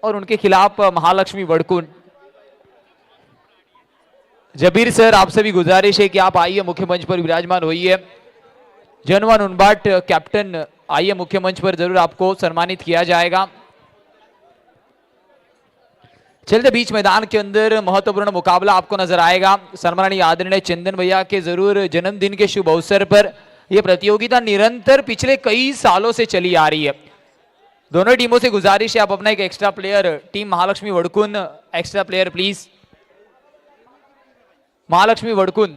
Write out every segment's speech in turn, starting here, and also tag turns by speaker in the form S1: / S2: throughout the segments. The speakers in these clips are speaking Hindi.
S1: और उनके खिलाफ महालक्ष्मी वड़कुन। जबीर सर, आपसे भी गुजारिश है कि आप आइए मुख्य मंच पर विराजमान होइए। जनवन उनबाट कैप्टन, आइए मुख्य मंच पर, जरूर आपको सम्मानित किया जाएगा। चलते बीच मैदान के अंदर महत्वपूर्ण मुकाबला आपको नजर आएगा। सम्माननीय आदरणीय चंदन भैया के जरूर जन्मदिन के शुभ अवसर पर यह प्रतियोगिता निरंतर पिछले कई सालों से चली आ रही है। दोनों टीमों से गुजारिश है आप अपना एक extra player, team Mahalakshmi Vadakun extra player please. Mahalakshmi Vadakun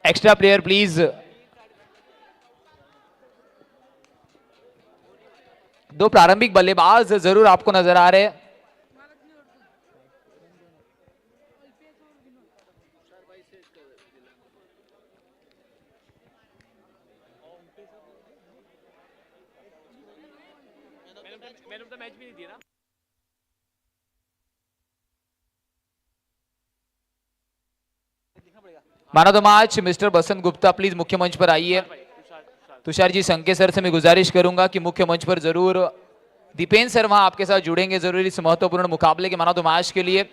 S1: extra player please. दो प्रारंभिक बल्लेबाज जरूर आपको नजर आ रहे हैं। मैच भी नहीं दिया ना। Man of the match mister Basant Gupta, please मुख्य मंच पर आइए। तुषार जी संके सर से मैं गुजारिश करूंगा कि मुख्य मंच पर जरूर दीपेन सर वहां आपके साथ जुड़ेंगे जरूर इस महत्वपूर्ण मुकाबले के मैन ऑफ द मैच के लिए।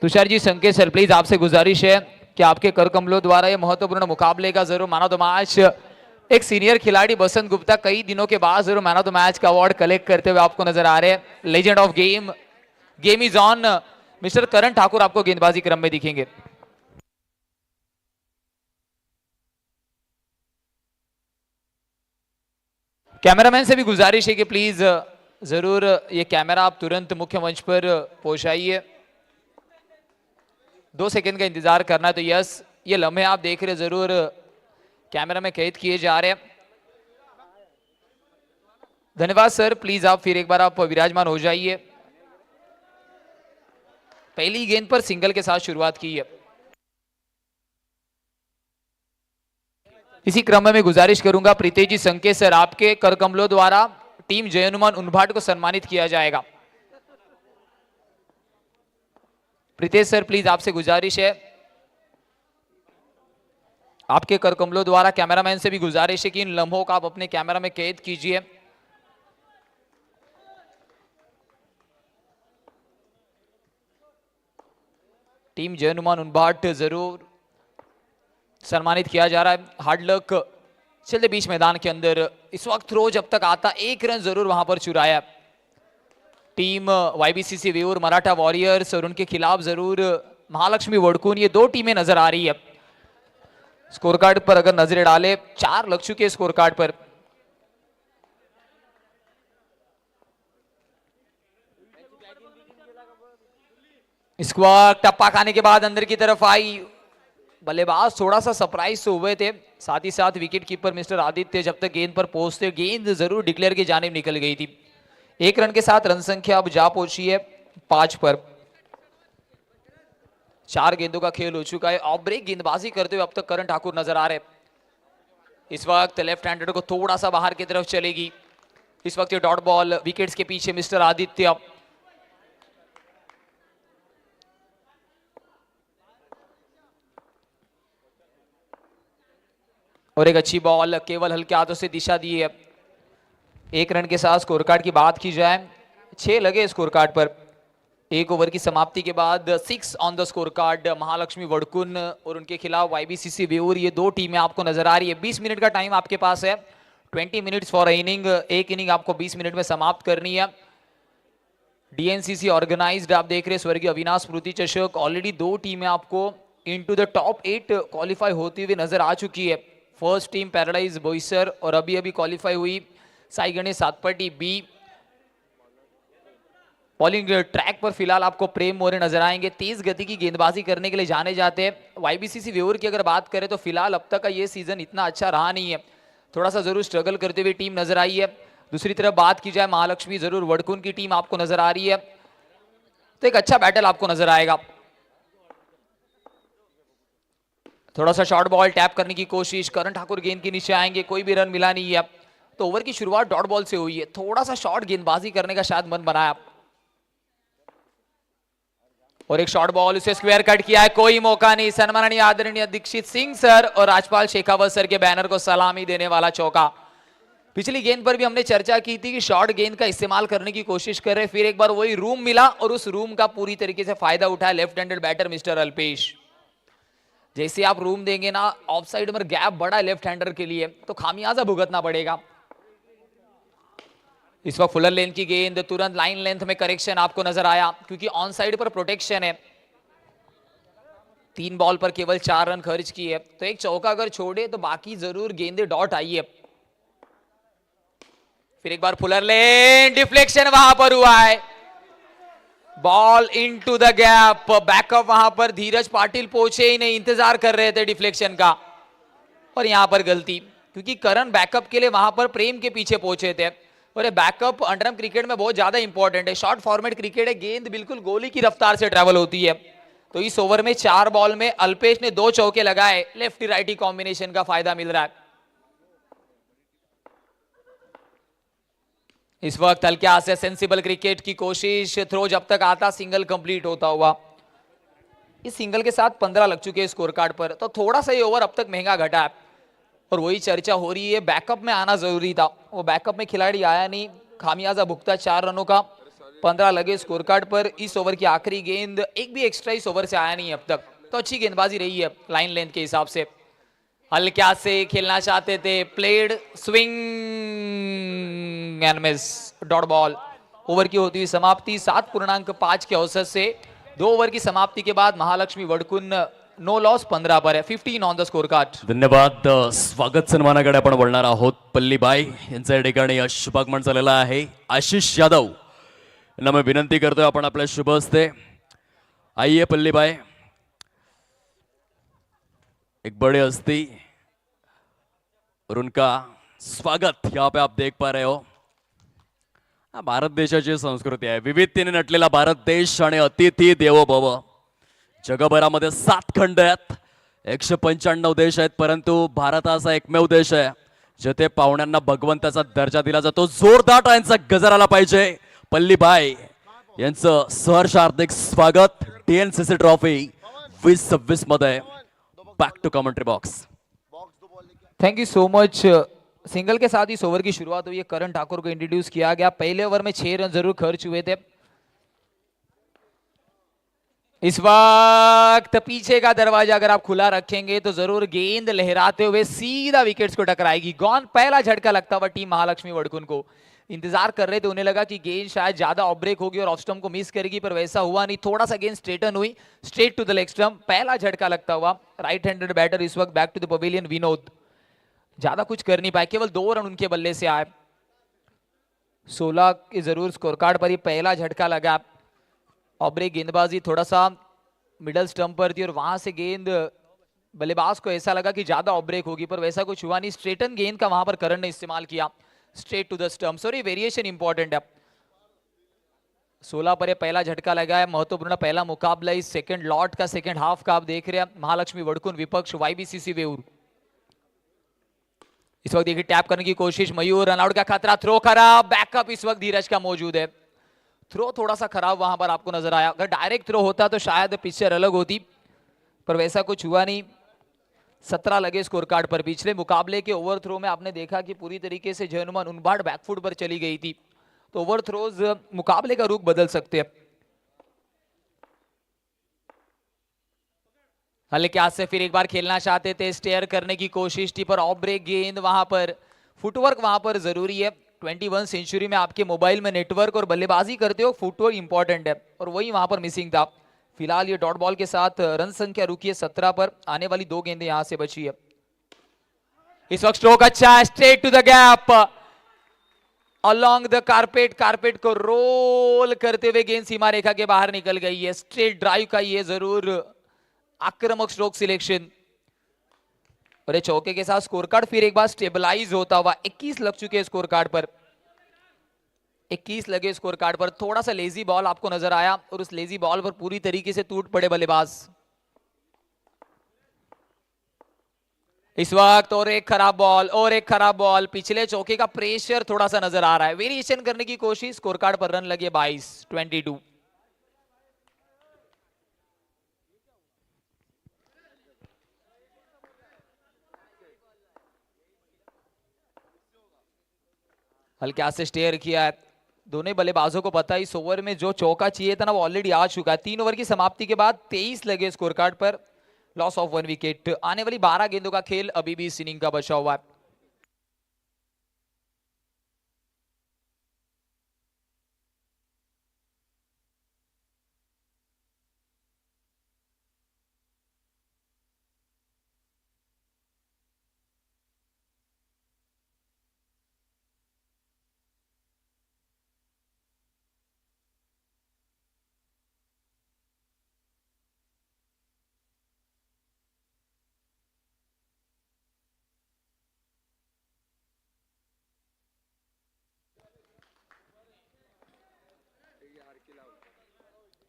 S1: तुषार जी संके सर, प्लीज आपसे गुजारिश है कि आपके कर कमलों द्वारा ये महत्वपूर्ण मुकाबले का जरूर मैन ऑफ द मैच, एक सीनियर खिलाड़ी बसंत गुप्ता कई दिनों के बाद जरूर मैन ऑफ द मैच का अवार्ड कलेक्ट करते हुए आपको नजर आ रहे हैं। Legend of game, game is on, mister Karan Thakur आपको गेंदबाजी क्रम में दिखेंगे। कैमरामैन से भी गुजारिश है कि प्लीज जरूर ये कैमरा आप तुरंत मुख्य मंच पर पहुंचाइए। 2 सेकंड का इंतजार करना है। तो यस, ये लम्हे आप देख रहे जरूर कैमरा में कैद किए जा रहे हैं। धन्यवाद सर, प्लीज आप फिर एक बार आप विराजमान हो जाइए। पहली गेंद पर सिंगल के साथ शुरुआत की है। इसी क्रम में मैं गुजारिश करूंगा प्रीतेश जी संके सर, आपके कर कमलों द्वारा टीम जय हनुमान उनभाट को सम्मानित किया जाएगा। प्रीतेश सर, प्लीज आपसे गुजारिश है, आपके कर कमलों द्वारा कैमरामैन से भी गुजारिश है कि इन लम्हों का आप अपने कैमरा में कैद कीजिए। टीम जय हनुमान उनभाट जरूर सम्मानित किया जा रहा है। Hard luck. चलते बीच मैदान के अंदर इस वक्त थ्रो जब तक आता 1 रन जरूर वहां पर चुराया टीम वाईबीसीसी वेऊर मराठा वॉरियर्स और उनके खिलाफ जरूर महालक्ष्मी वड़कुन। ये 2 टीमें नजर आ रही है। स्कोर कार्ड पर अगर नजरें डाले 4 लग चुके स्कोर कार्ड पर। इस वक्त टप्पा खाने के बाद अंदर की तरफ आई, बल्लेबाज थोड़ा सा सरप्राइज हुए थे, साथ ही साथ विकेट कीपर मिस्टर आदित्य जब तक गेंद पर पहुंचते गेंद जरूर डिक्लेयर की जानिब निकल गई थी। 1 रन के साथ रन संख्या अब जा पहुंची है 5 पर। 4 गेंदों का खेल हो चुका है। ऑफ ब्रेक गेंदबाजी करते हुए अब तक करण ठाकुर नजर आ रहे। इस वक्त लेफ्ट हैंडेड को थोड़ा सा बाहर की तरफ चलेगी। इस वक्त ये डॉट बॉल विकेट्स के पीछे मिस्टर आदित्य। और एक अच्छी बॉल केवल हल्के हाथों से दिशा दी है। 1 रन के साथ स्कोर कार्ड की बात की जाए 6 लगे स्कोर कार्ड पर। 1 ओवर की समाप्ति के बाद 6 on the score card. Mahalakshmi Vadakun और उनके खिलाफ वाईबीसीसी वेऊर, ये 2 टीमें आपको नजर आ रही है। 20 मिनट का टाइम आपके पास है। 20 मिनट्स फॉर इनिंग। एक इनिंग आपको 20 मिनट में समाप्त करनी है। डीएनसीसी ऑर्गेनाइज्ड आप देख रहे हैं स्वर्गीय अविनाश स्मृति चषक। ऑलरेडी 2 टीमें आपको इनटू द टॉप 8 क्वालिफाई होती हुई नजर आ चुकी है। फर्स्ट टीम पैराडाइज बोईसर और अभी अभी क्वालिफाई हुई Sai Ganesh Satpati B. Bowling track पर फिलहाल आपको प्रेम मोरे नजर आएंगे, तेज गति की गेंदबाजी करने के लिए जाने जाते हैं। वाईबीसीसी वेऊर की अगर बात करें तो फिलहाल अब तक का ये सीजन इतना अच्छा रहा नहीं है, थोड़ा सा जरूर स्ट्रगल करते हुए टीम नजर आई है। दूसरी तरफ बात की जाए महालक्ष्मी जरूर वड़कुन की टीम आपको नजर आ रही है, तो एक अच्छा बैटल आपको नजर आएगा। थोड़ा सा शॉर्ट बॉल टैप करने की कोशिश, करण ठाकुर गेंद के नीचे आएंगे, कोई भी रन मिला नहीं है। तो ओवर की शुरुआत डॉट बॉल से हुई है, थोड़ा सा शॉर्ट गेंदबाजी करने का शायद मन बनाया और एक शॉर्ट बॉल उसे स्क्वायर कट किया है, कोई मौका नहीं। सम्माननीय आदरणीय दीक्षित सिंह सर और राजपाल शेखावत सर के बैनर को सलामी देने वाला चौका। पिछली गेंद पर भी हमने चर्चा की थी कि शॉर्ट गेंद का इस्तेमाल करने की कोशिश कर रहे, फिर एक बार वही रूम मिला और उस रूम का पूरी तरीके से फायदा उठाया left handed batter mister Alpesh. जैसे आप रूम देंगे ना, ऑफ साइड में गैप बड़ा है लेफ्ट हैंडर के लिए, तो खामियाजा भुगतना पड़ेगा। इस वक्त फुलर लेन की गेंद, तुरंत लाइन लेंथ में करेक्शन आपको नजर आया क्योंकि ऑन साइड पर प्रोटेक्शन है। 3 बॉल पर केवल 4 रन खर्च किए, तो एक चौका अगर छोड़े तो बाकी जरूर गेंदे डॉट आई है। फिर एक बार फुलर लेन, डिफ्लेक्शन वहां पर हुआ है, ball into the gap. Backup वहां पर धीरज पाटिल पहुंचे ही नहीं, इंतजार कर रहे थे डिफ्लेक्शन का, और यहां पर गलती क्योंकि करण बैकअप के लिए वहां पर प्रेम के पीछे पहुंचे थे, और ये बैकअप अंडरआर्म क्रिकेट में बहुत ज्यादा इंपॉर्टेंट है। शॉर्ट फॉर्मेट क्रिकेट है, गेंद बिल्कुल गोली की रफ्तार से ट्रेवल होती है। तो इस ओवर में 4 बॉल में अल्पेश ने 2 चौके लगाए, लेफ्टी राइटी कॉम्बिनेशन का फायदा मिल रहा है। इस वक्त हल्के से सेंसिबल क्रिकेट की कोशिश, थ्रो जब तक आता सिंगल कंप्लीट होता हुआ। इस सिंगल के साथ 15 लग चुके हैं स्कोर कार्ड पर, तो थोड़ा सा ये ओवर अब तक महंगा घटा है, और वही चर्चा हो रही है बैकअप में आना जरूरी था, वो बैकअप में खिलाड़ी आया नहीं, खामियाजा भुगता 4 रनों का। 15 लगे स्कोर कार्ड पर। इस ओवर की आखिरी गेंद, एक भी एक्स्ट्रा इस ओवर से आया नहीं अब तक, तो अच्छी गेंदबाजी रही है लाइन लेंथ के हिसाब से। हल्का से खेलना चाहते थे, played swing and miss, dot ball. Over की होती हुई समाप्ति 7.5 के औसत से 2 ओवर की समाप्ति के बाद महालक्ष्मी वडकुन नो लॉस 15 पर है, 15 ऑन द स्कोर कार्ड।
S2: धन्यवाद. स्वागत सन्मानाकडे आपण बोलणार आहोत. पल्लीबाई यांच्या या ठिकाणी शुभागमन झालेलं आहे. आशिष यादव यांना मी विनंती करतोय आपण आपल्या शुभ हस्ते आइए पल्लीबाई. एक बड़ी हस्ती और उनका स्वागत यहाँ पे आप देख पा रहे हो. भारत देशाची संस्कृती आहे, विविधतेने नटलेला भारत देश आणि अतिथी देवो भव. जगभरामध्ये 7 खंड आहेत, 195 देश आहेत, परंतु भारत असा एकमेव देश आहे जिथे पाहुण्यांना भगवंताचा दर्जा दिला जातो. जोरदार टाळ्यांचा गजर आला पाहिजे. पल्लीबाई यांचं सहर्ष हार्दिक स्वागत. TNCC ट्रॉफी 2026 मध्ये. Back to commentary box.
S1: Thank you so much. Single के साथ इस ओवर की शुरुआत हुई है, करण ठाकुर को इंट्रोड्यूस किया गया। पहले ओवर में 6 रन जरूर खर्च हुए थे। इस वक्त पीछे का दरवाजा अगर आप खुला रखेंगे तो जरूर गेंद लहराते हुए सीधा विकेट्स को टकराएगी। गॉन, पहला झटका लगता हुआ टीम महालक्ष्मी वडकुन को। इंतजार कर रहे थे, उन्हें लगा कि गेंद शायद ज्यादा ऑफ ब्रेक होगी और ऑफ स्टंप को मिस करेगी, पर वैसा हुआ नहीं। थोड़ा सा गेंद स्ट्रेटन हुई, straight to the leg stump, पहला झटका लगता हुआ। राइट हैंडेड बैटर इस वक्त back to the pavilion Vinod, ज्यादा कुछ कर नहीं पाए, केवल 2 रन उनके बल्ले से आए। 16 के जरूर स्कोर कार्ड पर ही पहला झटका लगा। ऑफ ब्रेक गेंदबाजी थोड़ा सा मिडल स्टंप पर थी और वहां से गेंद बल्लेबाज को ऐसा लगा कि ज्यादा ऑफ ब्रेक होगी, पर वैसा कुछ हुआ नहीं। स्ट्रेटन गेंद का वहां पर करण ने इस्तेमाल किया, स्ट्रेट टू द स्टंप, और ये वेरिएशन इंपॉर्टेंट है। 16 पर ये पहला झटका लगा है, महत्वपूर्ण पहला मुकाबला इस सेकंड लॉट का, सेकंड हाफ का आप देख रहे हैं। महालक्ष्मी वडकुन विपक्ष YBCC वेऊर। इस वक्त देखिए टैप करने की कोशिश, मयूर, रनआउट का खतरा, थ्रो खराब, बैकअप इस वक्त धीरज का मौजूद है। थ्रो थोड़ा सा खराब वहां पर आपको नजर आया, अगर डायरेक्ट थ्रो होता तो शायद पिक्चर अलग होती, पर वैसा कुछ हुआ नहीं। 17 लगे स्कोर कार्ड पर। पिछले मुकाबले के ओवर थ्रो में आपने देखा कि पूरी तरीके से जयनुमान उनबाट बैकफुट पर चली गई थी, तो ओवर थ्रोज मुकाबले का रुख बदल सकते हैं। हल्के हाथ से फिर एक बार खेलना चाहते थे, स्टेयर करने की कोशिश थी, पर ऑफ ब्रेक गेंद, वहां पर फुटवर्क वहां पर जरूरी है। 21 सेंचुरी में आपके मोबाइल में नेटवर्क और बल्लेबाजी करते हो फुटवर्क इंपॉर्टेंट है, और वही वहां पर मिसिंग था। फिलहाल ये डॉट बॉल के साथ रन संख्या रुकी है 17 पर, आने वाली 2 गेंदें यहां से बची है। इस वक्त स्ट्रोक अच्छा है, straight to the gap, along the carpet, carpet को रोल करते हुए गेंद सीमा रेखा के बाहर निकल गई है। स्ट्रेट ड्राइव का ये जरूर आक्रामक स्ट्रोक सिलेक्शन, और ये चौके के साथ स्कोर कार्ड फिर एक बार स्टेबलाइज होता हुआ। 21 लग चुके हैं स्कोर कार्ड पर, 21 लगे स्कोर कार्ड पर। थोड़ा सा लेजी बॉल आपको नजर आया, और उस लेजी बॉल पर पूरी तरीके से टूट पड़े बल्लेबाज। इस वक्त और एक खराब बॉल, और एक खराब बॉल, पिछले चौके का प्रेशर थोड़ा सा नजर आ रहा है। वेरिएशन करने की कोशिश, स्कोर कार्ड पर रन लगे 22। हल्के हाथ से स्टेयर किया है। दोनों बल्लेबाजों को पता है इस ओवर में जो चौका चाहिए था ना वो ऑलरेडी आ चुका है। 3 ओवर की समाप्ति के बाद 23 लगे स्कोर कार्ड पर, लॉस ऑफ 1 विकेट। आने वाली 12 गेंदों का खेल अभी भी इस इनिंग का बचा हुआ है।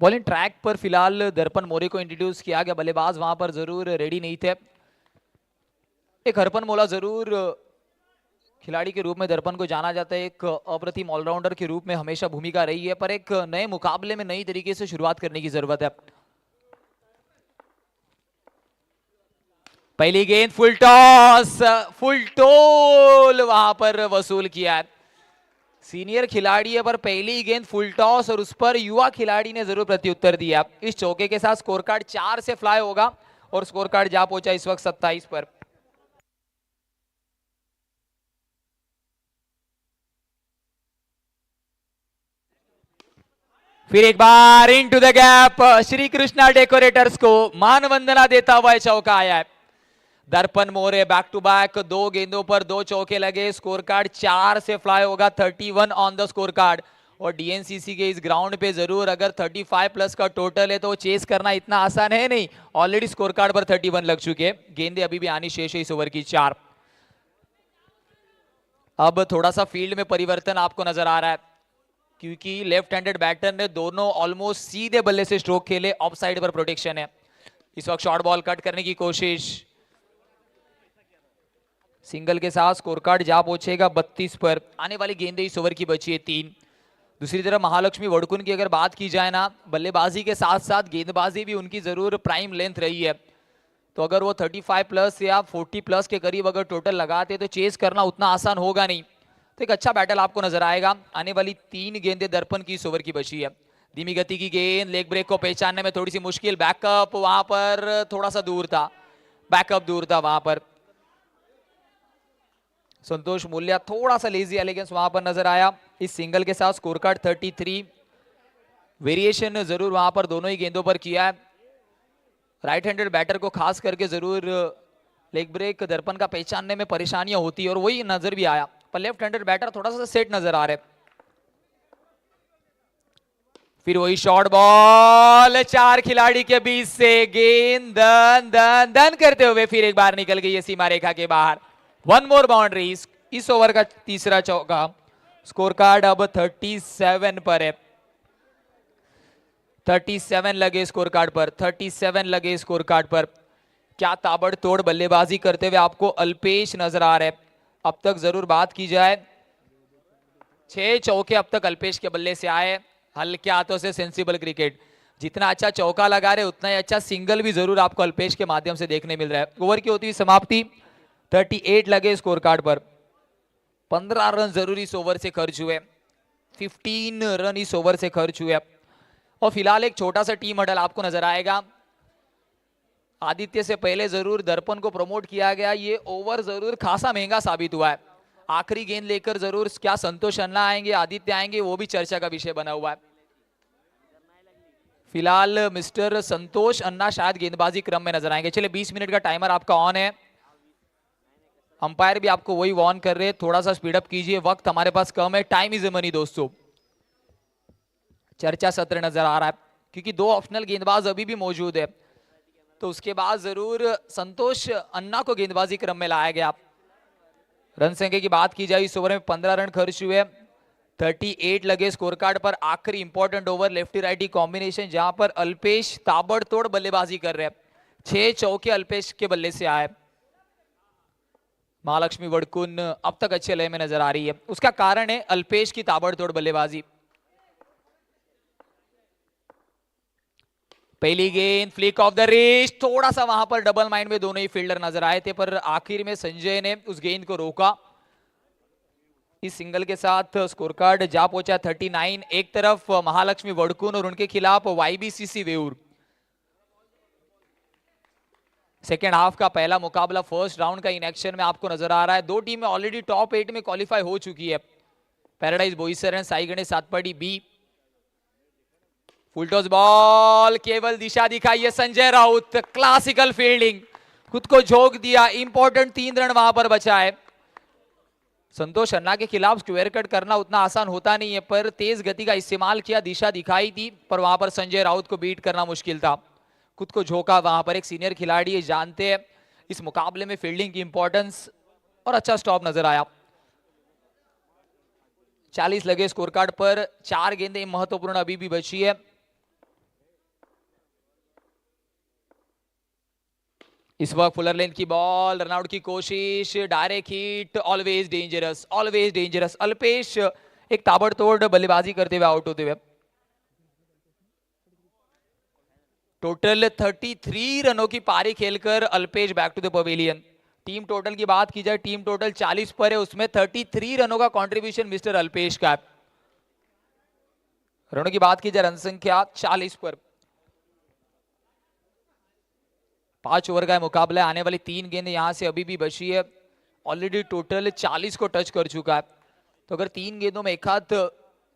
S1: बॉलिंग ट्रैक पर फिलहाल दर्पण मौर्य को इंट्रोड्यूस किया गया। बल्लेबाज वहां पर जरूर रेडी नहीं थे। एक हरपन मौला जरूर खिलाड़ी के रूप में दर्पण को जाना जाता है, एक अप्रतिम ऑलराउंडर के रूप में हमेशा भूमिका रही है, पर एक नए मुकाबले में नई तरीके से शुरुआत करने की जरूरत है। पहली गेंद फुल टॉस, फुल टोल वहां पर वसूल किया है। सीनियर खिलाड़ी है पर पहली गेंद फुल टॉस और उस पर युवा खिलाड़ी ने जरूर प्रत्युत्तर दिया। इस चौके के साथ स्कोर कार्ड 4 से फ्लाई होगा और स्कोर कार्ड जा पहुंचा इस वक्त 27 पर। फिर एक bar into the gap, Shri Krishna decorators को मान वंदना देता हुआ चौका आया है। दर्पण मौर्य बैक टू बैक 2 गेंदों पर 2 चौके लगे, स्कोर कार्ड 4 से फ्लाई होगा, 31 ऑन द स्कोर कार्ड। और डीएनसीसी के इस ग्राउंड पे जरूर अगर 35 प्लस का टोटल है तो चेस करना इतना आसान है नहीं। ऑलरेडी स्कोर कार्ड पर 31 लग चुके हैं, गेंदे अभी भी आनी शेष है इस ओवर की 4। अब थोड़ा सा फील्ड में परिवर्तन आपको नजर आ रहा है क्योंकि लेफ्ट हैंडेड बैटर ने दोनों ऑलमोस्ट सीधे बल्ले से स्ट्रोक खेले, ऑफ साइड पर प्रोटेक्शन है। इस वक्त शॉर्ट बॉल कट करने की कोशिश, सिंगल के साथ स्कोर कार्ड जा पहुंचेगा 32 पर। आने वाली गेंदें इस ओवर की बची है 3। दूसरी तरफ महालक्ष्मी वड़कुन की अगर बात की जाए ना, बल्लेबाजी के साथ साथ गेंदबाजी भी उनकी जरूर प्राइम लेंथ रही है। तो अगर वो 35 प्लस या 40 प्लस के करीब अगर टोटल लगाते तो चेस करना उतना आसान होगा नहीं। तो एक अच्छा बैटल आपको नजर आएगा। आने वाली 3 गेंदें दर्पण की इस ओवर की बची है। धीमी गति की गेंद, लेग ब्रेक को पहचानने में थोड़ी सी मुश्किल, बैकअप वहां पर थोड़ा सा दूर था, बैकअप दूर था वहां पर। संतोष मूल्य थोड़ा सा लेजी एलिगेंस वहां पर नजर आया। इस सिंगल के साथ स्कोर कार्ड 33, वेरिएशन जरूर वहां पर दोनों ही गेंदों पर किया है। राइट हैंडेड बैटर को खास करके जरूर लेग ब्रेक दर्पण का पहचानने में परेशानियां होती है और वही नजर भी आया, पर लेफ्ट हैंडेड बैटर थोड़ा सा सेट नजर आ रहे। फिर वही शॉर्ट बॉल 4 खिलाड़ी के बीच से गेंद दन दन दन करते हुए फिर एक बार निकल गई है सीमा रेखा के बाहर। 1 मोर बाउंड्री। इस ओवर का तीसरा चौका। स्कोर कार्ड अब 37 पर है। 37 लगे स्कोर कार्ड पर, 37 लगे स्कोर कार्ड पर। क्या ताबड़तोड़ बल्लेबाजी करते हुए आपको अल्पेश नजर आ रहे हैं। अब तक जरूर बात की जाए, 6 चौके अब तक अल्पेश के बल्ले से आए, हल्के हाथों से सेंसिबल क्रिकेट। जितना अच्छा चौका लगा रहे उतना ही अच्छा सिंगल भी जरूर आपको अल्पेश के माध्यम से देखने मिल रहा है। ओवर की होती हुई समाप्ति, 38 लगे स्कोर कार्ड पर। 15 रन जरूरी इस ओवर से खर्च हुए, 15 रन इस ओवर से खर्च हुए। और फिलहाल एक छोटा सा टीम हडल आपको नजर आएगा। आदित्य से पहले जरूर दर्पण को प्रमोट किया गया, ये ओवर जरूर खासा महंगा साबित हुआ है। आखिरी गेंद लेकर जरूर क्या संतोष अन्ना आएंगे, आदित्य आएंगे, वो भी चर्चा का विषय बना हुआ है। फिलहाल मिस्टर संतोष अन्ना शायद गेंदबाजी क्रम में नजर आएंगे। चलिए 20 मिनट का टाइमर आपका ऑन है। अंपायर भी आपको वही वार्न कर रहे हैं, थोड़ा सा स्पीड अप कीजिए, वक्त हमारे पास कम है, टाइम इज मनी दोस्तों। चर्चा सत्र नजर आ रहा है क्योंकि 2 ऑप्शनल गेंदबाज अभी भी मौजूद है, तो उसके बाद जरूर संतोष अन्ना को गेंदबाजी क्रम में लाया गया। रन संख्या की बात की जाए इस ओवर में 15 रन खर्च हुए, 38 लगे स्कोर कार्ड पर। आखिरी important over lefty righty combination जहां पर अल्पेश ताबड़तोड़ बल्लेबाजी कर रहे हैं। 6 चौके अल्पेश के बल्ले से आए। महालक्ष्मी वड़कुन अब तक अच्छे लय में नजर आ रही है, उसका कारण है अल्पेश की ताबड़तोड़ बल्लेबाजी। पहली गेंद फ्लिक ऑफ द रिस्ट, थोड़ा सा वहां पर डबल माइंड में दोनों ही फील्डर नजर आए थे, पर आखिर में संजय ने उस गेंद को रोका। इस सिंगल के साथ स्कोर कार्ड जा पहुंचा 39। एक तरफ महालक्ष्मी वडकुन और उनके खिलाफ वाईबीसीसी वेऊर। सेकेंड हाफ का पहला मुकाबला फर्स्ट राउंड का इन एक्शन में आपको नजर आ रहा है। दो टीमें ऑलरेडी टॉप 8 में क्वालिफाई हो चुकी है, paradise Boisar and Sai Ganesh Satpati B. Full toss ball, केवल दिशा दिखाई है संजय राउत, क्लासिकल फील्डिंग, खुद को झोंक दिया, इंपॉर्टेंट 3 रन वहां पर बचा है। संतोष अन्ना के खिलाफ स्क्वायर कट करना उतना आसान होता नहीं है, पर तेज गति का इस्तेमाल किया, दिशा दिखाई थी, पर वहां पर संजय राउत को बीट करना मुश्किल था। खुद को झोंका वहां पर। एक सीनियर खिलाड़ी जानते हैं इस मुकाबले में फील्डिंग की इंपॉर्टेंस, और अच्छा स्टॉप नजर आया। 40 लगे स्कोर कार्ड पर, 4 गेंदें महत्वपूर्ण अभी भी बची है। इस वक्त फुलर लेंथ की बॉल, रनआउट की कोशिश, direct hit, always dangerous, always dangerous. Alpesh एक ताबड़तोड़ बल्लेबाजी करते हुए आउट होते हुए। टोटल 33 रनों की पारी खेलकर Alpesh back to the pavilion. Team total की बात की जाए, टीम टोटल 40 पर है, उसमें 33 रनों का कंट्रीब्यूशन मिस्टर अल्पेश का है। रनों की बात की जाए, रन संख्या 40 पर। 5 ओवर का मुकाबला, आने वाली 3 गेंद यहां से अभी भी बची है। ऑलरेडी टोटल 40 को टच कर चुका है, तो अगर 3 गेंदों में एक हाथ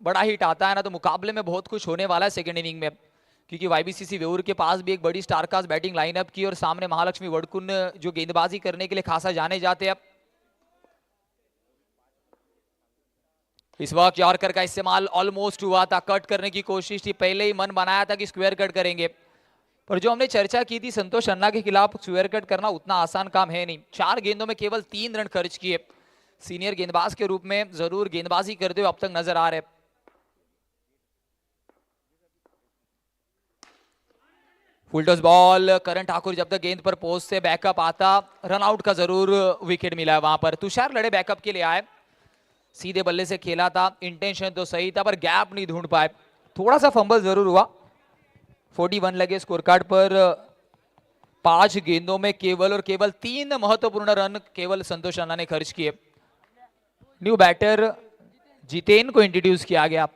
S1: बड़ा हिट आता है ना, तो मुकाबले में बहुत कुछ होने वाला है सेकंड इनिंग में। क्योंकि वाईबीसीसी वेऊर के पास भी एक बड़ी स्टारकास्ट बैटिंग लाइनअप की, और सामने महालक्ष्मी वडकुन जो गेंदबाजी करने के लिए खासा जाने जाते हैं। इस वक्त यॉर्कर का इस्तेमाल ऑलमोस्ट हुआ था, कट करने की कोशिश थी, पहले ही मन बनाया था कि स्क्वायर कट करेंगे, पर जो हमने चर्चा की थी संतोष अन्ना के खिलाफ स्क्वायर कट करना उतना आसान काम है नहीं। 4 गेंदों में केवल 3 रन खर्च किए। सीनियर गेंदबाज के रूप में जरूर गेंदबाजी करते हुए अब तक नजर आ रहे। फुल टॉस बॉल, करण ठाकुर जब तक गेंद पर पोस्ट से बैकअप आता, रन आउट का जरूर विकेट मिला है वहां पर। तुषार लड़े बैकअप के लिए आए, सीधे बल्ले से खेला था, इंटेंशन तो सही था, पर गैप नहीं ढूंढ पाए, थोड़ा सा फंबल जरूर हुआ। 41 लगे स्कोर कार्ड पर। 5 गेंदों में केवल और केवल 3 महत्वपूर्ण रन केवल संतोष अन्ना ने खर्च किए। न्यू बैटर जितेन को इंट्रोड्यूस किया गया।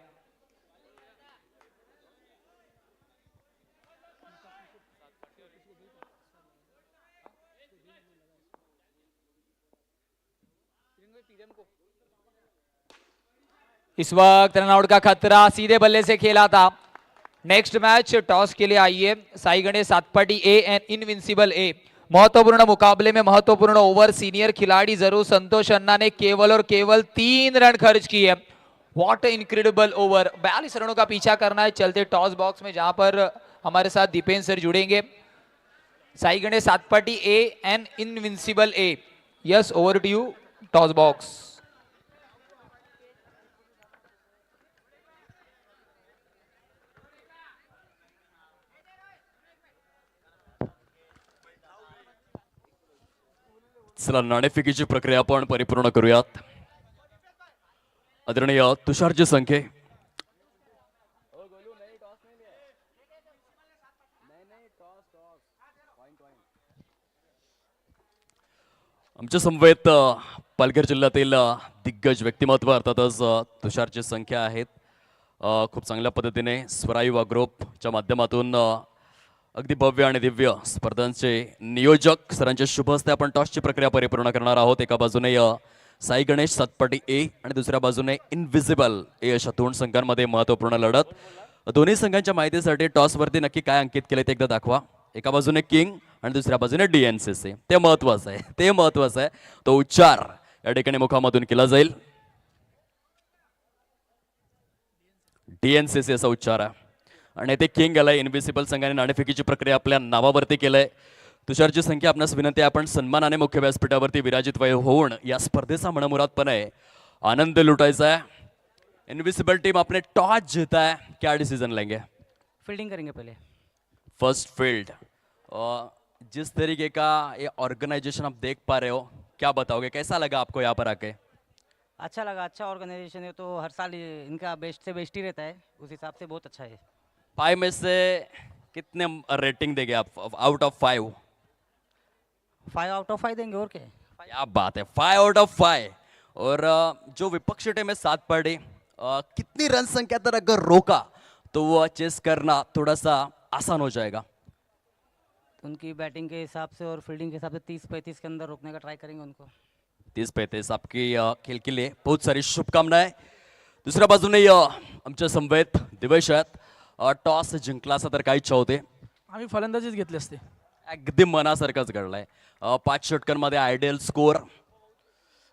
S1: इस वक्त रनआउट का खतरा, सीधे बल्ले से खेला था। नेक्स्ट मैच टॉस के लिए आइए, Sai Ganesh Satpati A and invincible A. महत्वपूर्ण मुकाबले में महत्वपूर्ण ओवर, सीनियर खिलाड़ी जरूर संतोष अन्ना ने केवल और केवल 3 रन खर्च किए। What incredible over. 42 रनों का पीछा करना है चलते टॉस बॉक्स में, जहां पर हमारे साथ दीपेन सर जुड़ेंगे। Sai Ganesh Satpati A and invincible A. Yes, over to you toss box.
S2: चला, नाणेफेकीची प्रक्रिया आपण परिपूर्ण करूयात। आदरणीय तुषारजी संख्ये, आमच्या समवेत पालघर जिल्ह्यातील दिग्गज व्यक्तिमत्व अर्थातच तुषारची संख्या आहेत। खूप चांगल्या पद्धतीने स्वरायू ग्रुपच्या माध्यमातून अगदी भव्य आणि दिव्य स्पर्धांचे नियोजक सरांच्या शुभ हस्ते आपण टॉसची प्रक्रिया परिपूर्ण करणार आहोत। एका बाजूने साई गणेश सातपाटी ए आणि दुसऱ्या बाजूने इनविजिबल ए अशा 2 संघांमध्ये महत्त्वपूर्ण लढत। दोन्ही संघांच्या माहितीसाठी टॉसवरती नक्की काय अंकित केले ते एकदा दाखवा। एका बाजूने किंग आणि दुसऱ्या बाजूने डीएनसीसी, ते महत्त्वाचं आहे, ते महत्त्वाचं आहे। तो उच्चार या ठिकाणी मुखामधून केला जाईल, डीएनसीसी असा उच्चार आहे। आणि ते किंग आलाय। इनविजिबल संघाने नाणेफेकीची प्रक्रिया आपल्या नावावरती केलंय। तुषारची संख्या, आपणास विनंती आहे आपण सन्मानाने मुख्य व्यासपीठावरती विराजित होऊन या स्पर्धेचा मनमुरादपणे आनंद लुटायचा है। इनविजिबल टीम अपने टॉस जीता है, क्या डिसीजन लेंगे?
S3: फील्डिंग करेंगे पहले।
S2: First field. जिस तरीके का ये ऑर्गेनाइजेशन आप देख पा रहे हो, क्या बताओगे, कैसा लगा आपको यहाँ पर आके?
S3: अच्छा लगा, अच्छा ऑर्गेनाइजेशन है, तो हर साल इनका बेस्ट से बेस्ट ही रहता है, उस हिसाब से बहुत अच्छा है।
S2: 5 में से कितने रेटिंग देंगे आप आउट ऑफ 5?
S3: 5 आउट ऑफ 5 देंगे, और क्या।
S2: क्या बात है, 5 आउट ऑफ 5। और जो विपक्षी टीम है 7 पर डे, कितनी रन संख्या तक अगर रोका तो वो चेस करना थोड़ा सा आसान हो जाएगा।
S3: तो उनकी बैटिंग के हिसाब से और फील्डिंग के हिसाब से 30-35 के अंदर रोकने का ट्राई करेंगे उनको।
S2: 30-35 आपकी खेल के लिए बहुत सारी शुभकामनाएं। दुसऱ्या बाजूने आमच्या समवेत दिवेश आहेत. टॉस जिंकला असता तर काय इच्छा होते?
S4: आम्ही फलंदाजीच घेतली असते.
S2: अगदी मनासारखाच घडलाय. 5 षटकांमध्ये आयडियल स्कोअर.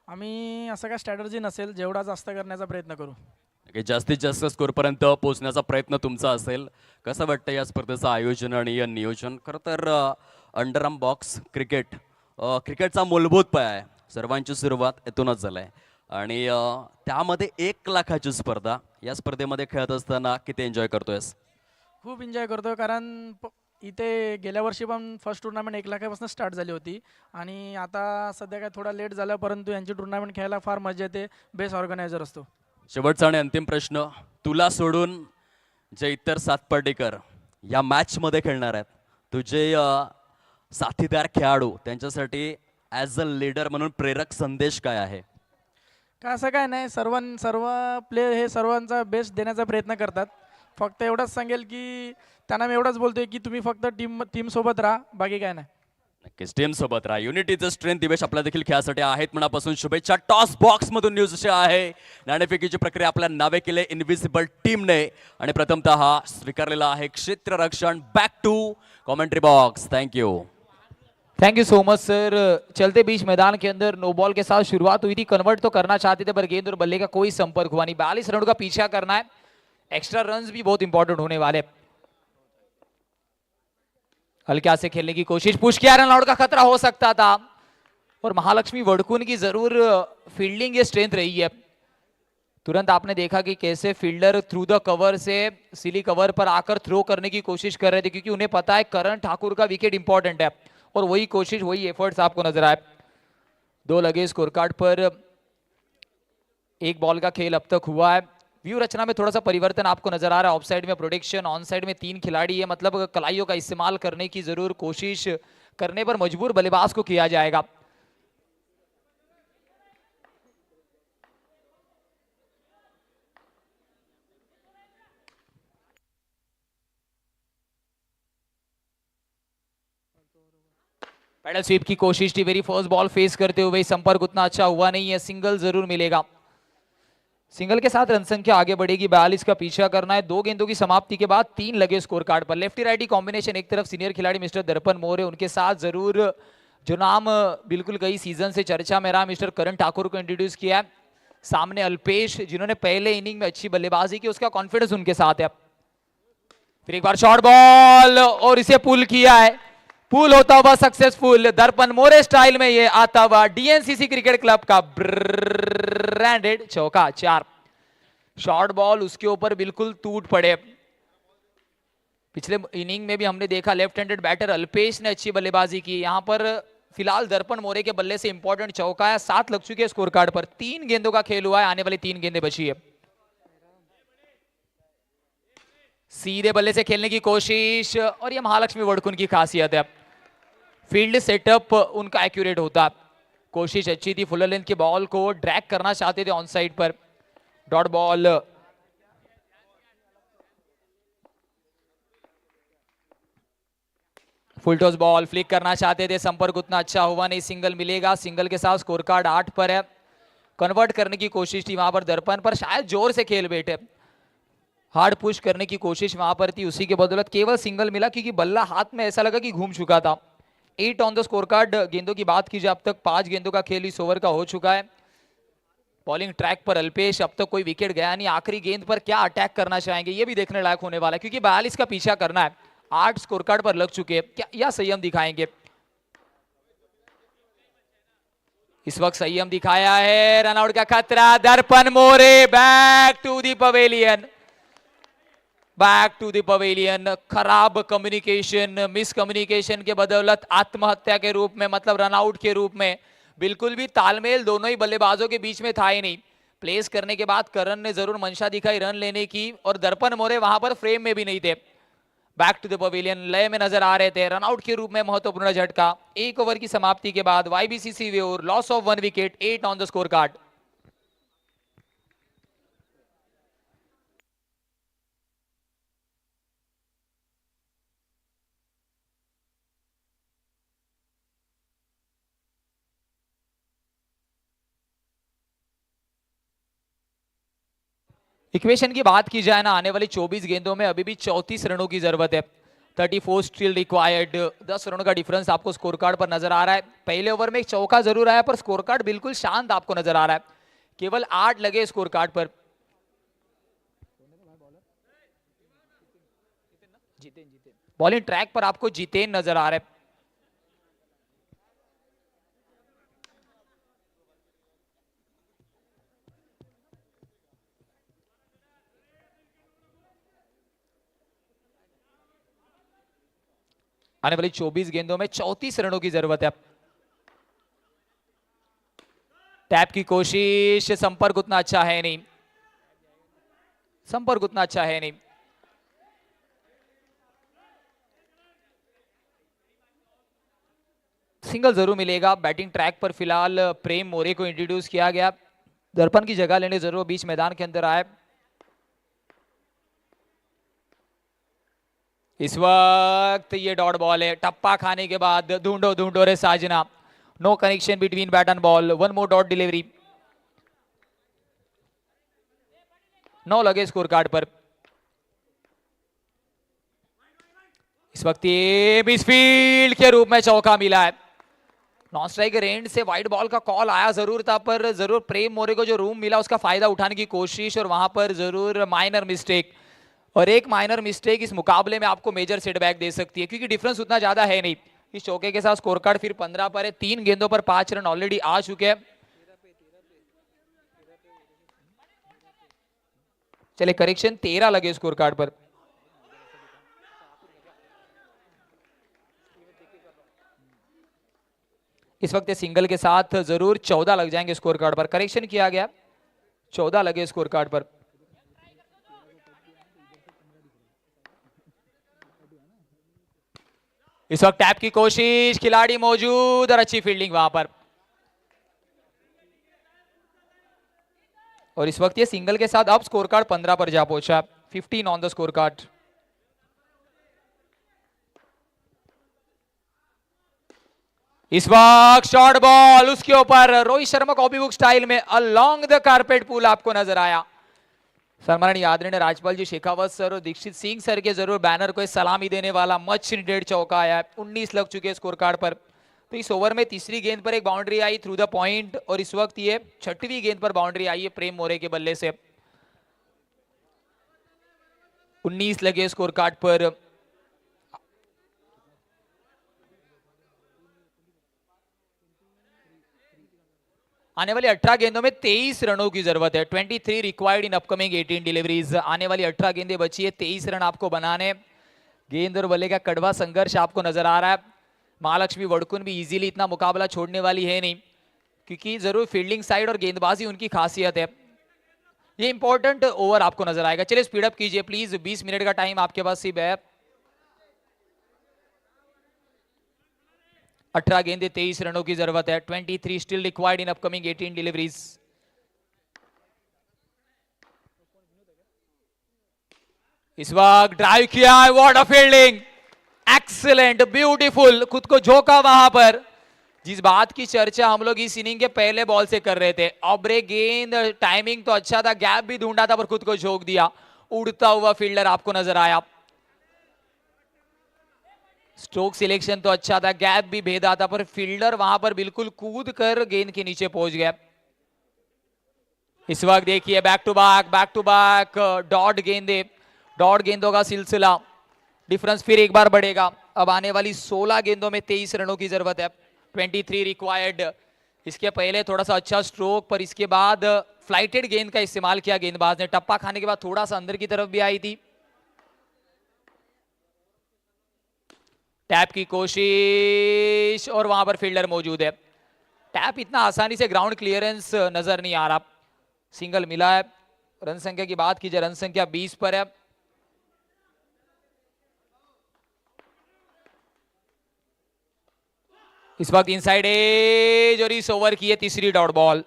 S4: आम्ही असं काय स्ट्रॅटर्जी नसेल, जेवढा जास्त करण्याचा प्रयत्न करू.
S2: जास्तीत जास्त स्कोर पर्यंत पोहोचण्याचा प्रयत्न तुमचा असेल. कसं वाटतं या स्पर्धेचं आयोजन आणि या नियोजन? खरं तर अंडरआर्म बॉक्स क्रिकेटचा मूलभूत पाया आहे. सर्वांची सुरुवात इथूनच झालाय आणि त्यामध्ये 1 लाखाची स्पर्धा. या स्पर्धेमध्ये खेळत असताना किती एन्जॉय करतोयस?
S4: खूप एन्जॉय करतो, कारण इथे गेल्या वर्षी पण फर्स्ट टुर्नामेंट 1 लाखापासून स्टार्ट झाली होती आणि आता सध्या काय थोडा लेट झालं, परंतु यांची टुर्नामेंट खेळायला फार मजा येते. बेस्ट ऑर्गनायझर असतो.
S2: शेवटचा आणि अंतिम प्रश्न, तुला सोडून जे इतर 7 पाटेकर या मॅच मध्ये खेळणार आहेत, तुझे साथीदार खेळाडू, त्यांच्यासाठी ॲज अ लीडर म्हणून प्रेरक संदेश काय आहे?
S4: का असं काय नाही, सर्व प्लेयर हे सर्वांचा बेस्ट देण्याचा प्रयत्न करतात. फक्त एवढंच सांगेल की त्यांना मी एवढंच बोलतोय की तुम्ही फक्त टीम सोबत राहा, बाकी काय नाही.
S2: नक्कीच टीम सोबत राहा. युनिटीचं स्ट्रेंथ दिवेश आपल्या देखील खेळासाठी आहेत. मनापासून शुभेच्छा. टॉस बॉक्स मधून न्यूज अशी आहे, नाणेफेकीची प्रक्रिया आपल्या नावे केले इनविजिबल टीमने आणि प्रथमतः स्वीकारलेला आहे क्षेत्ररक्षण. Back to commentary box. Thank you.
S1: Thank you so much sir. चलते बीच मैदान के अंदर नो बॉल के साथ शुरुआत हुई थी. कन्वर्ट तो करना चाहते थे पर गेंद और बल्ले का कोई संपर्क हुआ नहीं. 42 रनों का पीछा करना है. एक्स्ट्रा रन्स भी बहुत इंपॉर्टेंट होने वाले. हल्का से खेलने की कोशिश, पुश किया, रन आउट का खतरा हो सकता था और महालक्ष्मी वड़कुन की जरूर फील्डिंग ये स्ट्रेंथ रही है. तुरंत आपने देखा कि कैसे फील्डर थ्रू द कवर से सिली कवर पर आकर थ्रो करने की कोशिश कर रहे थे, क्योंकि उन्हें पता है करण ठाकुर का विकेट इंपॉर्टेंट है और वही कोशिश, वही एफर्ट्स आपको नजर आए. 2 लगे स्कोर कार्ड पर. 1 बॉल का खेल अब तक हुआ है. व्यू रचना में थोड़ा सा परिवर्तन आपको नजर आ रहा है. ऑफ साइड में प्रोटेक्शन, ऑन साइड में 3 खिलाड़ी है, मतलब कलाइयों का इस्तेमाल करने की जरूर कोशिश करने पर मजबूर बल्लेबाज को किया जाएगा. पैडल स्वीप की कोशिश थी. वेरी फर्स्ट बॉल फेस करते हुए संपर्क उतना अच्छा हुआ नहीं है. सिंगल जरूर मिलेगा. सिंगल के साथ रन संख्या आगे बढ़ेगी. 42 का पीछा करना है. 2 गेंदों की समाप्ति के बाद 3 लगे स्कोर कार्ड पर. Lefty righty combination. एक तरफ सीनियर खिलाड़ी मिस्टर दर्पण मोरे, उनके साथ जरूर जो नाम बिल्कुल कई सीजन से चर्चा में रहा, मिस्टर करण ठाकुर को इंट्रोड्यूस किया. सामने अल्पेश, जिन्होंने पहले इनिंग में अच्छी बल्लेबाजी की, उसका कॉन्फिडेंस उनके साथ है. फिर एक बार शॉर्ट बॉल और इसे पुल किया है. पुल होता हुआ सक्सेसफुल. दर्पण मोरे स्टाइल में ये आता हुआ डीएनसीसी क्रिकेट क्लब का ब्रांडेड चौका. 4 शॉर्ट बॉल उसके ऊपर बिल्कुल टूट पड़े. पिछले इनिंग में भी हमने देखा लेफ्ट हैंडेड बैटर अल्पेश ने अच्छी बल्लेबाजी की. यहां पर फिलहाल दर्पण मोरे के बल्ले से इंपॉर्टेंट चौका है. 7 लग चुके हैं स्कोर कार्ड पर. 3 गेंदों का खेल हुआ है. आने वाली 3 गेंदें बची है. सीधे बल्ले से खेलने की कोशिश और ये महालक्ष्मी वड़कुन की खासियत है. फील्ड सेटअप उनका एक्यूरेट होता. कोशिश अच्छी थी. फुल लेंथ के बॉल को ड्रैग करना चाहते थे ऑन साइड पर. Dot ball. Full toss ball flick करना चाहते थे. संपर्क उतना अच्छा हुआ नहीं. सिंगल मिलेगा. सिंगल के साथ स्कोर कार्ड 8 पर है. कन्वर्ट करने की कोशिश थी वहां पर दर्पण पर. शायद जोर से खेल बैठे. हार्ड पुश करने की कोशिश वहां पर थी. उसी के बदौलत केवल सिंगल मिला, क्योंकि बल्ला हाथ में ऐसा लगा कि घूम चुका था. 8 ऑन द स्कोर कार्ड. गेंदों की बात की जाए, अब तक 5 गेंदों का खेल इस ओवर का हो चुका है. बॉलिंग ट्रैक पर अल्पेश. अब तक कोई विकेट गया नहीं. आखिरी गेंद पर क्या अटैक करना चाहेंगे, ये भी देखने लायक होने वाला है, क्योंकि 42 का पीछा करना है. 8 स्कोर कार्ड पर लग चुके हैं. क्या या संयम दिखाएंगे? इस वक्त संयम दिखाया है. रनआउट का खतरा. Darpan More back to the pavilion. Back to the pavilion. खराब कम्युनिकेशन, मिसकम्युनिकेशन के बदौलत आत्महत्या के रूप में, मतलब रनआउट के रूप में, बिल्कुल भी तालमेल दोनों ही बल्लेबाजों के बीच में था ही नहीं. प्लेस करने के बाद करण ने जरूर मंशा दिखाई रन लेने की, और दर्पण मोरे वहां पर फ्रेम में भी नहीं थे. बैक टू द पवेलियन लय में नजर आ रहे थे. रनआउट के रूप में महत्वपूर्ण झटका. 1 ओवर की समाप्ति के बाद YBCC viewer loss of 1 wicket. 8 on the score card. Equation की बात की जाए ना, आने वाली 24 गेंदों में अभी भी 34 रनों की जरूरत है। 34 स्टिल रिक्वायर्ड। 10 रनों का डिफरेंस आपको स्कोर कार्ड पर नजर आ रहा है। पहले ओवर में एक चौका जरूर आया, पर स्कोर कार्ड बिल्कुल शांत आपको नजर आ रहा है। केवल 8 लगे स्कोर कार्ड पर। बॉलिंग ट्रैक पर आपको जितेन नजर आ रहा है। आने वाली 24 गेंदों में 34 रनों की जरूरत है। टैप की कोशिश, संपर्क उतना अच्छा है नहीं, संपर्क उतना अच्छा है नहीं। सिंगल जरूर मिलेगा। बैटिंग ट्रैक पर फिलहाल प्रेम मोरे को इंट्रोड्यूस किया गया। दर्पण की जगह लेने जरूर बीच मैदान के अंदर आए। इस वक्त ये डॉट बॉल है। टप्पा खाने के बाद ढूंढो ढूंढो रे साजना। No connection between bat and ball. One more dot delivery. 9 लगे स्कोर कार्ड पर। इस वक्त ये मिसफील्ड के रूप में चौका मिला है। नॉन स्ट्राइक रेंज से वाइड बॉल का कॉल आया जरूर था, पर जरूर प्रेम मोरे को जो रूम मिला उसका फायदा उठाने की कोशिश, और वहां पर जरूर माइनर मिस्टेक। और एक माइनर मिस्टेक इस मुकाबले में आपको मेजर सेटबैक दे सकती है, क्योंकि डिफरेंस उतना ज्यादा है नहीं। इस चौके के साथ स्कोर कार्ड फिर 15 पर है। 3 गेंदों पर 5 रन ऑलरेडी आ चुके हैं। चले करेक्शन, 13 लगे स्कोर कार्ड पर। इस वक्त सिंगल के साथ जरूर 14 लग जाएंगे स्कोर कार्ड पर। करेक्शन किया गया, 14 लगे स्कोर कार्ड पर। इस वक्त टैप की कोशिश, खिलाड़ी मौजूद और अच्छी फील्डिंग वहां पर। और इस वक्त ये सिंगल के साथ अब स्कोर कार्ड 15 पर जा पहुंचा। 15 ऑन द स्कोर कार्ड। इस वक्त शॉर्ट बॉल, उसके ऊपर Rohit Sharma copy book style में अलोंग द कारपेट पुल आपको नजर आया। सम्माननीय आदरणीय राज्यपाल जी शेखावत सर और दीक्षित सिंह सर के जरूर बैनर को सलामी देने वाला मच नीडेड चौका आया। 19 लग चुके स्कोर कार्ड पर। तो इस ओवर में तीसरी गेंद पर एक boundary I through the point, और इस वक्त ये 6वीं गेंद पर बाउंड्री आई है प्रेम मोरे के बल्ले से। 19 लगे स्कोर कार्ड पर। आने वाली 18 गेंदों में 23 रनों की जरूरत है। 23 रिक्वायर्ड इन अपकमिंग 18 डिलीवरीज। आने वाली 18 गेंदें बची है, 23 रन आपको बनाने। गेंद और बल्ले का कड़वा संघर्ष आपको नजर आ रहा है। महालक्ष्मी वड़कुन भी इजीली इतना मुकाबला छोड़ने वाली है नहीं, क्योंकि जरूर फील्डिंग साइड और गेंदबाजी उनकी खासियत है। ये इंपॉर्टेंट ओवर आपको नजर आएगा। चलिए स्पीड अप कीजिए प्लीज, 20 मिनट का टाइम आपके पास सिर्फ है। 18 गेंदे 23 रनों की जरूरत है। 23 still required in upcoming 18 deliveries. इस वक्त ड्राइव किया है, what a fielding, excellent, beautiful, खुद को झोंका वहां पर। जिस बात की चर्चा हम लोग इस इनिंग के पहले बॉल से कर रहे थे, अब गेंद टाइमिंग तो अच्छा था, गैप भी ढूंढा था, पर खुद को झोंक दिया। उड़ता हुआ फील्डर आपको नजर आया। स्ट्रोक सिलेक्शन तो अच्छा था, गैप भी भेदा था, पर फील्डर वहां पर बिल्कुल कूद कर गेंद के नीचे पहुंच गया। इस वक्त देखिए बैक टू बैक डॉट गेंदे, डॉट गेंदों का सिलसिला। डिफरेंस फिर एक बार बढ़ेगा। अब आने वाली 16 गेंदों में 23 रनों की जरूरत है। 23 रिक्वायर्ड। इसके पहले थोड़ा सा अच्छा स्ट्रोक, पर इसके बाद फ्लाइटेड गेंद का इस्तेमाल किया गेंदबाज ने। टप्पा खाने के बाद थोड़ा सा अंदर की तरफ भी आई थी। टैप की कोशिश, और वहां पर फील्डर मौजूद है। टैप इतना आसानी से ग्राउंड क्लियरेंस नजर नहीं आ रहा। सिंगल मिला है। रन संख्या की बात कीजिए, रन संख्या 20 पर है। इस वक्त इनसाइड एज, और इस ओवर की है तीसरी डॉट बॉल।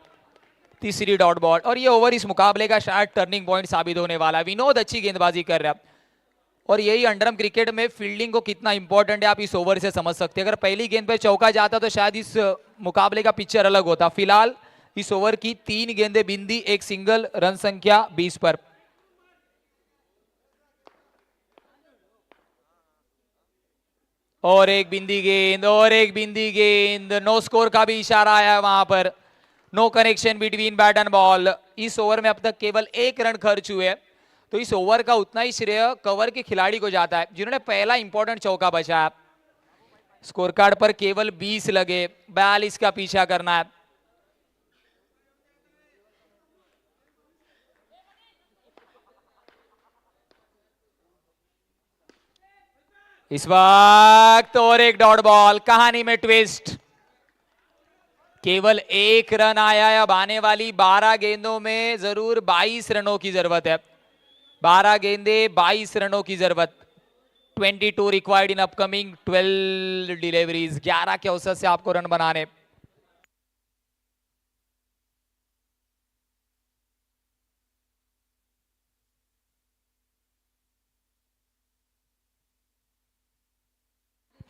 S1: तीसरी डॉट बॉल, और ये ओवर इस मुकाबले का शायद टर्निंग पॉइंट साबित होने वाला। विनोद अच्छी गेंदबाजी कर रहा है, और यही अंडरआर्म क्रिकेट में फील्डिंग को कितना इंपॉर्टेंट है आप इस ओवर से समझ सकते हैं। अगर पहली गेंद पे चौका जाता तो शायद इस मुकाबले का पिक्चर अलग होता। फिलहाल इस ओवर की 3 गेंदें बिंदी, एक सिंगल, रन संख्या 20 पर। और एक बिंदी गेंद, और एक बिंदी गेंद। नो स्कोर का भी इशारा आया है वहां पर। No connection between bat and ball. इस ओवर में अब तक केवल 1 रन खर्च हुए, तो इस ओवर का उतना ही श्रेय कवर के खिलाड़ी को जाता है जिन्होंने पहला इंपॉर्टेंट चौका बचाया। स्कोर कार्ड पर केवल 20 लगे, 42 का पीछा करना है। इस वक्त और एक डॉट बॉल। कहानी में ट्विस्ट। केवल 1 रन आया है। अब आने वाली 12 गेंदों में जरूर 22 रनों की जरूरत है। 12 गेंदे 22 रनों की जरूरत। 22 रिक्वायर्ड इन अपकमिंग 12 डिलीवरीज। 11 के औसत से आपको रन बनाने।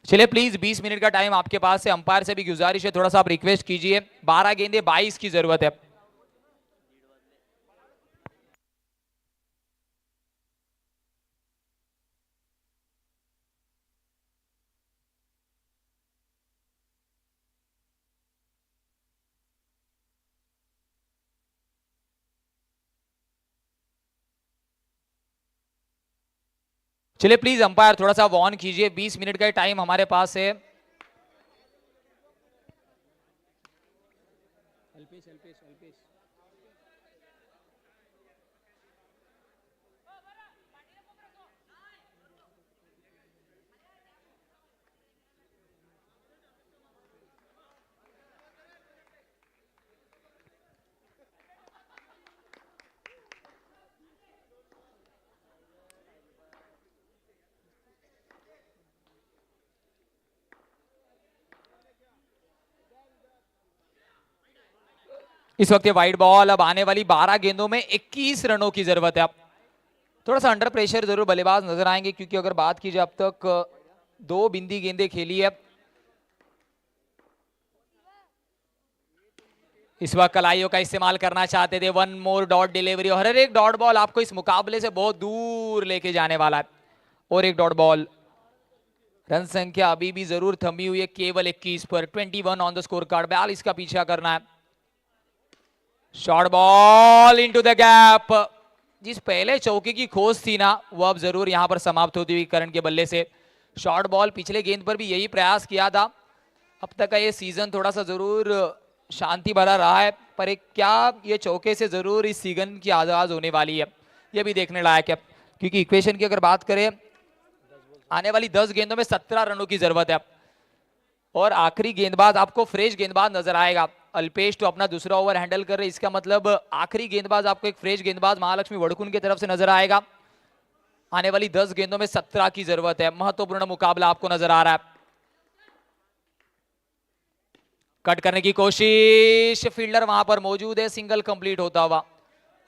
S1: चलिए प्लीज 20 मिनट का टाइम आपके पास है। अंपायर से भी गुजारिश है, थोड़ा सा आप रिक्वेस्ट कीजिए। 12 गेंदे 22 की जरूरत है। चलिए प्लीज अंपायर थोड़ा सा वॉर्न कीजिए। 20 मिनट का टाइम हमारे पास है। इस वक्त ये वाइड बॉल। अब आने वाली 12 गेंदों में 21 रनों की जरूरत है। अब थोड़ा सा अंडर प्रेशर जरूर बल्लेबाज नजर आएंगे, क्योंकि अगर बात की जाए अब तक 2 बिंदी गेंदें खेली है। इस वक्त कलाइयों का इस्तेमाल करना चाहते थे। 1 मोर डॉट डिलीवरी, और हर एक डॉट बॉल आपको इस मुकाबले से बहुत दूर लेके जाने वाला है। और एक डॉट बॉल। रन संख्या अभी भी जरूर थमी हुई है, केवल 21 पर। 21 ऑन द स्कोर कार्ड। 42 का पीछा करना है। Short ball into the gap. जिस पहले चौके की खोज थी ना, वो अब जरूर यहां पर समाप्त होती हुई करण के बल्ले से। Short ball. पिछले गेंद पर भी यही प्रयास किया था। अब तक का ये सीजन थोड़ा सा जरूर शांति भरा रहा है, पर एक क्या ये चौके से जरूर इस सीजन की आगाज होने वाली है, ये भी देखने लायक है। क्योंकि इक्वेशन की अगर बात करें, आने वाली 10 गेंदों में 17 रनों की जरूरत है। और आखिरी गेंदबाज आपको फ्रेश गेंदबाज नजर आएगा। अल्पेश तो अपना दूसरा ओवर हैंडल कर रहे, इसका मतलब आखिरी गेंदबाज आपको एक फ्रेश गेंदबाज महालक्ष्मी वड़कुन की तरफ से नजर आएगा। आने वाली 10 गेंदों में 17 की जरूरत है। महत्वपूर्ण मुकाबला आपको नजर आ रहा है। कट करने की कोशिश, फील्डर वहां पर मौजूद है। सिंगल कंप्लीट होता हुआ।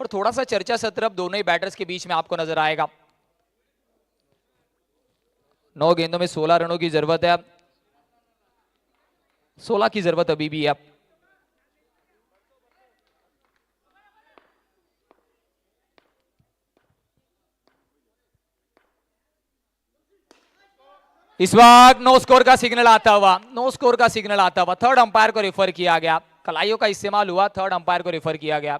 S1: और थोड़ा सा चर्चा सत्र अब दोनों ही बैटर्स के बीच में आपको नजर आएगा। 9 गेंदों में 16 रनों की जरूरत है। 16 की जरूरत अभी भी है। इस वक्त नो स्कोर का सिग्नल आता हुआ, नो स्कोर का सिग्नल आता हुआ थर्ड अंपायर को रेफर किया गया। कलाइयों का इस्तेमाल हुआ, थर्ड अंपायर को रेफर किया गया।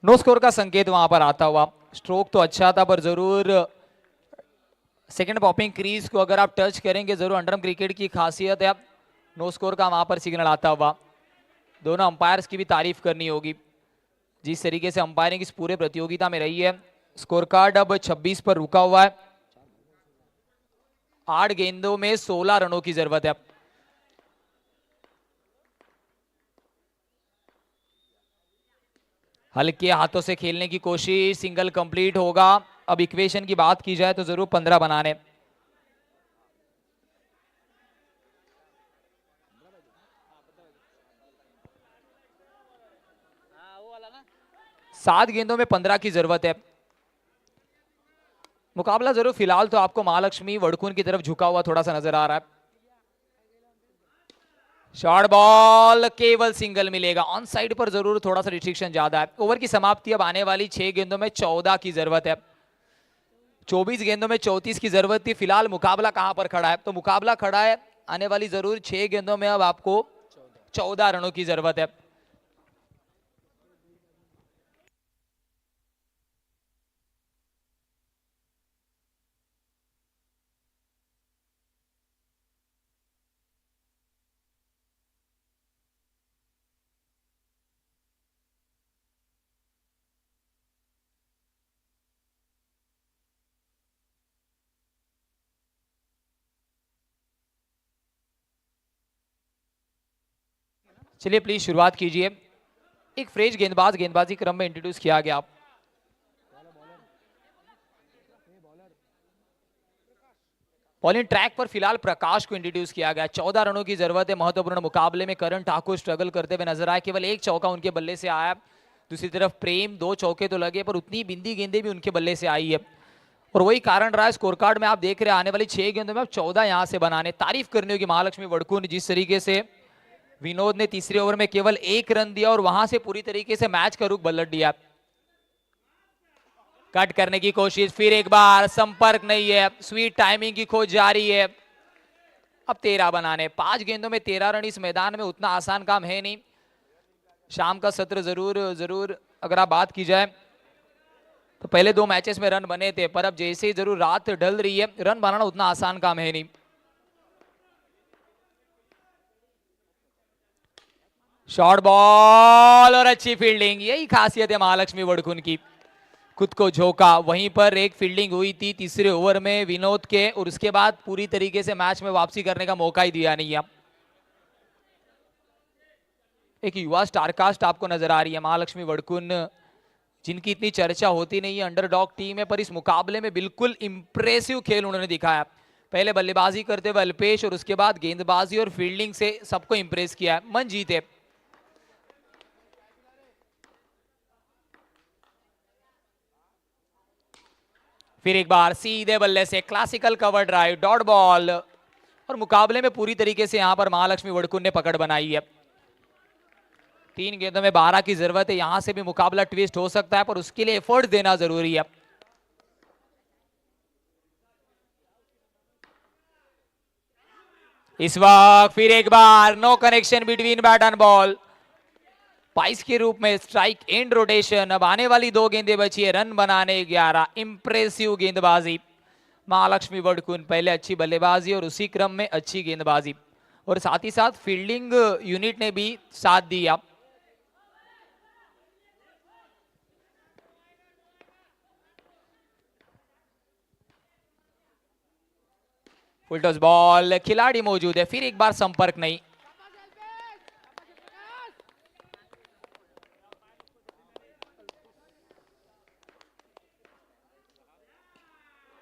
S1: नो स्कोर का संकेत वहां पर आता हुआ। स्ट्रोक तो अच्छा था, पर जरूर सेकंड पॉपिंग क्रीज को अगर आप टच करेंगे, जरूर अंडरम क्रिकेट की खासियत है। नो स्कोर का वहां पर सिग्नल आता हुआ। दोनों अंपायर्स की भी तारीफ करनी होगी, जिस तरीके से अंपायरिंग इस पूरे प्रतियोगिता में रही है। स्कोर कार्ड अब 26 पर रुका हुआ है। 8 गेंदों में 16 रनों की जरूरत है। हल्के हाथों से खेलने की कोशिश, सिंगल कंप्लीट होगा। अब इक्वेशन की बात की जाए तो जरूर 15 बनाने। सात गेंदों में 15 की जरूरत है। मुकाबला जरूर फिलहाल तो आपको महालक्ष्मी वड़कुन की तरफ झुका हुआ थोड़ा सा नजर आ रहा है। शॉर्ट बॉल, केवल सिंगल मिलेगा। ऑन साइड पर जरूर थोड़ा सा रिस्ट्रिक्शन ज्यादा है। ओवर की समाप्ति अब आने वाली 6 गेंदों में 14 की जरूरत है। 24 गेंदों में 34 की जरूरत थी। फिलहाल मुकाबला कहां पर खड़ा है? तो मुकाबला खड़ा है आने वाली जरूर 6 गेंदों में अब आपको 14 रनों की जरूरत है। चलिए प्लीज शुरुआत कीजिए। एक फ्रेश गेंदबाज गेंदबाजी क्रम में इंट्रोड्यूस किया गया। बॉलिंग ट्रैक पर फिलहाल प्रकाश को इंट्रोड्यूस किया गया। 14 रनों की जरूरत है महत्वपूर्ण मुकाबले में। करण ठाकुर स्ट्रगल करते हुए नजर आए। केवल एक चौका उनके बल्ले से आया। दूसरी तरफ प्रेम 2 चौके तो लगे पर उतनी बिंदी गेंदें भी उनके बल्ले से आई है और वही कारण रहा है स्कोर कार्ड में। आप देख रहे हैं आने वाली 6 गेंदों में अब 14 यहां से बनाने। तारीफ करनी होगी महालक्ष्मी वड़कुन, जिस तरीके से विनोद ने तीसरे ओवर में केवल 1 रन दिया और वहां से पूरी तरीके से मैच का रुख पलट दिया। कट करने की कोशिश, फिर एक बार संपर्क नहीं है। स्वीट टाइमिंग की खोज जारी है। अब 13 बनाने। 5 गेंदों में 13 रन इस मैदान में उतना आसान काम है नहीं। शाम का सत्र जरूर अगर आप बात की जाए तो पहले 2 मैचेस में रन बने थे, पर अब जैसे ही जरूर रात ढल रही है रन बनाना उतना आसान काम है नहीं। शॉर्ट बॉल और अच्छी फील्डिंग, यही खासियत है महालक्ष्मी वड़कुन की। खुद को झोंका, वहीं पर एक फील्डिंग हुई थी तीसरे ओवर में विनोद के और उसके बाद पूरी तरीके से मैच में वापसी करने का मौका ही दिया नहीं है। एक युवा स्टारकास्ट आपको नजर आ रही है महालक्ष्मी वड़कुन, जिनकी इतनी चर्चा होती नहीं है। अंडरडॉग टीम है पर इस मुकाबले में बिल्कुल इंप्रेसिव खेल उन्होंने दिखाया। पहले बल्लेबाजी करते हुए अल्पेश और उसके बाद गेंदबाजी और फील्डिंग से सबको इंप्रेस किया है। मन जीते। फिर एक बार सीधे बल्ले से classical cover drive, dot ball और मुकाबले में पूरी तरीके से यहां पर महालक्ष्मी वड़कुन ने पकड़ बनाई है। 3 गेंदों में 12 की जरूरत है। यहां से भी मुकाबला ट्विस्ट हो सकता है पर उसके लिए एफर्ट देना जरूरी है। इस वक्त फिर एक बार no connection between bat and ball. 22 के रूप में स्ट्राइक एंड रोटेशन। अब आने वाली 2 गेंदें बची है, रन बनाने 11। इंप्रेसिव गेंदबाजी महालक्ष्मी वड़कुन, पहले अच्छी बल्लेबाजी और उसी क्रम में अच्छी गेंदबाजी और साथ ही साथ फील्डिंग यूनिट ने भी साथ दिया। फुल टॉस बॉल, खिलाड़ी मौजूद है। फिर एक बार संपर्क नहीं।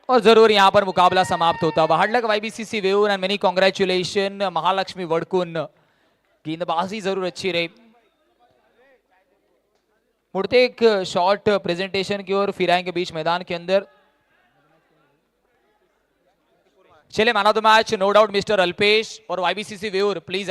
S1: और जरूर यहां पर मुकाबला समाप्त होता हुआ। Hard luck YBCC waves and many congratulation Mahalakshmi Vadakun. गेंदबाजी जरूर अच्छी रही। मुड़ते एक शॉर्ट प्रेजेंटेशन की ओर फिर आएंगे बीच मैदान के अंदर। चले man of the match no doubt mister Alpesh और वाईबीसीसी वेव्स प्लीज